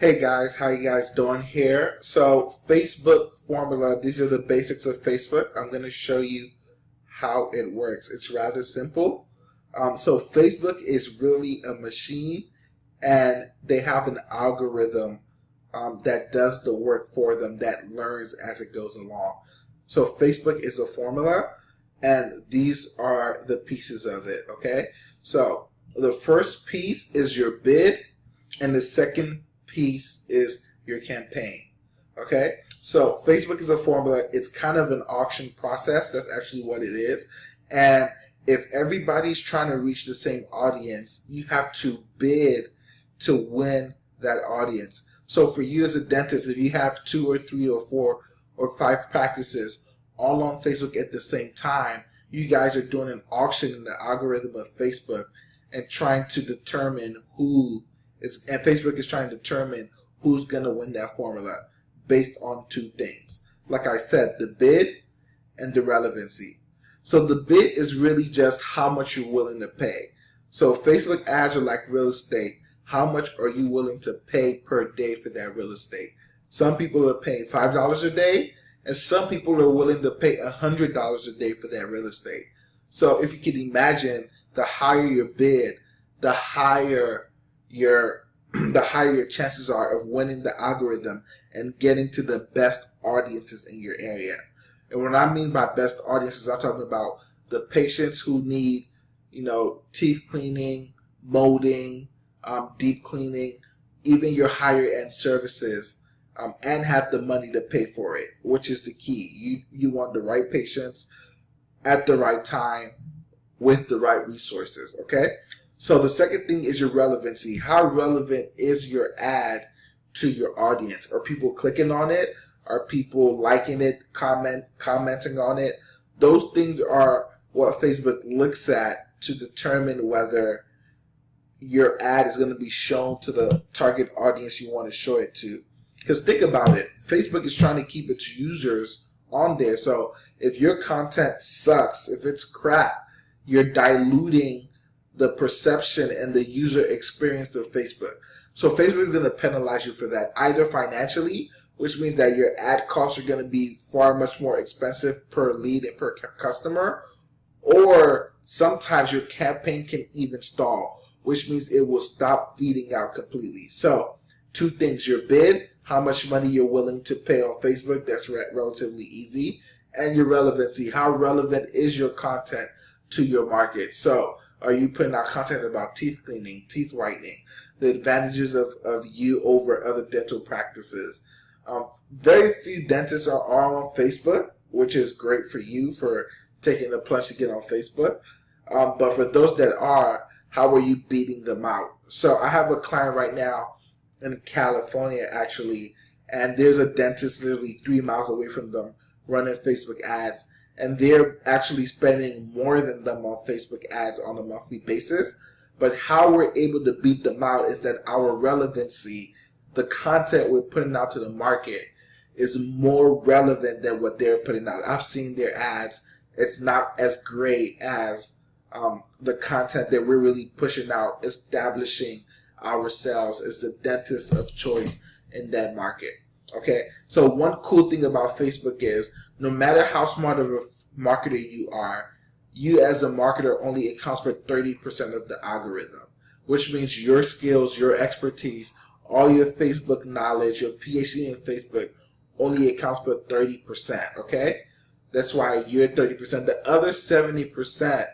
Hey guys, how you guys doing here? So Facebook formula, these are the basics of Facebook. I'm going to show you how it works. It's rather simple. So Facebook is really a machine and they have an algorithm that does the work for them, that learns as it goes along. So Facebook is a formula and these are the pieces of it, okay? So the first piece is your bid and the second piece is your campaign. Okay, so Facebook is a formula. It's kind of an auction process. That's actually what it is. And if everybody's trying to reach the same audience, you have to bid to win that audience. So for you as a dentist, if you have 2 or 3 or 4 or 5 practices all on Facebook at the same time, you guys are doing an auction in the algorithm of Facebook and trying to determine and Facebook is trying to determine who's going to win that formula based on 2 things. Like I said, the bid and the relevancy. So the bid is really just how much you're willing to pay. So Facebook ads are like real estate. How much are you willing to pay per day for that real estate? Some people are paying $5 a day, and some people are willing to pay $100 a day for that real estate. So if you can imagine, the higher your bid, the higher your chances are of winning the algorithm and getting to the best audiences in your area. And what I mean by best audiences, I'm talking about the patients who need, teeth cleaning, molding, deep cleaning, even your higher end services, and have the money to pay for it, which is the key. You want the right patients at the right time with the right resources, okay? So the second thing is your relevancy. How relevant is your ad to your audience? Are people clicking on it? Are people liking it, commenting on it? Those things are what Facebook looks at to determine whether your ad is going to be shown to the target audience you want to show it to. Because think about it, Facebook is trying to keep its users on there. So if your content sucks, if it's crap, you're diluting the perception and the user experience of Facebook. So Facebook is going to penalize you for that, either financially, which means that your ad costs are going to be far much more expensive per lead and per customer, or sometimes your campaign can even stall, which means it will stop feeding out completely. So 2 things: your bid, how much money you're willing to pay on Facebook, that's relatively easy, and your relevancy, how relevant is your content to your market. So are you putting out content about teeth cleaning, teeth whitening, the advantages of you over other dental practices? Very few dentists are on Facebook, which is great for you for taking the plunge to get on Facebook. But for those that are, how are you beating them out? So I have a client right now in California, actually, and there's a dentist literally 3 miles away from them running Facebook ads. And they're actually spending more than them on Facebook ads on a monthly basis. But how we're able to beat them out is that our relevancy, the content we're putting out to the market, is more relevant than what they're putting out. I've seen their ads. It's not as great as the content that we're really pushing out, establishing ourselves as the dentist of choice in that market. Okay, so one cool thing about Facebook is no matter how smart of a marketer you are, you as a marketer only accounts for 30% of the algorithm, which means your skills, your expertise, all your Facebook knowledge, your PhD in Facebook only accounts for 30%, okay? That's why you're 30%. The other 70%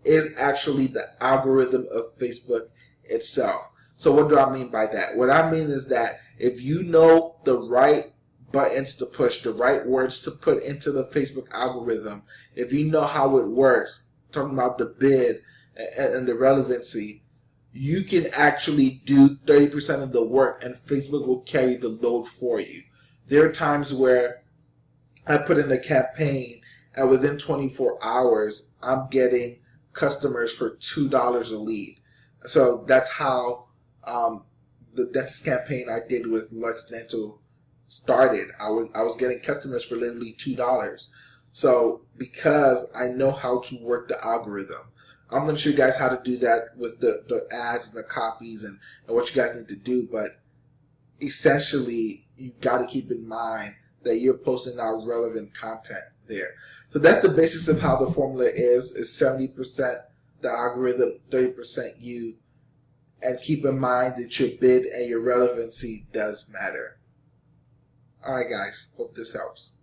is actually the algorithm of Facebook itself. So what do I mean by that? What I mean is that if you know the right buttons to push, the right words to put into the Facebook algorithm, if you know how it works, talking about the bid and the relevancy, you can actually do 30% of the work and Facebook will carry the load for you. There are times where I put in a campaign and within 24 hours, I'm getting customers for $2 a lead. So that's how the dentist campaign I did with Lux Dental started. I was getting customers for literally $2. So because I know how to work the algorithm, I'm going to show you guys how to do that with the ads and the copies and what you guys need to do. But essentially you got to keep in mind that you're posting out relevant content there. So that's the basics of how the formula is. It's 70% the algorithm, 30% you. And keep in mind that your bid and your relevancy does matter. Alright guys, hope this helps.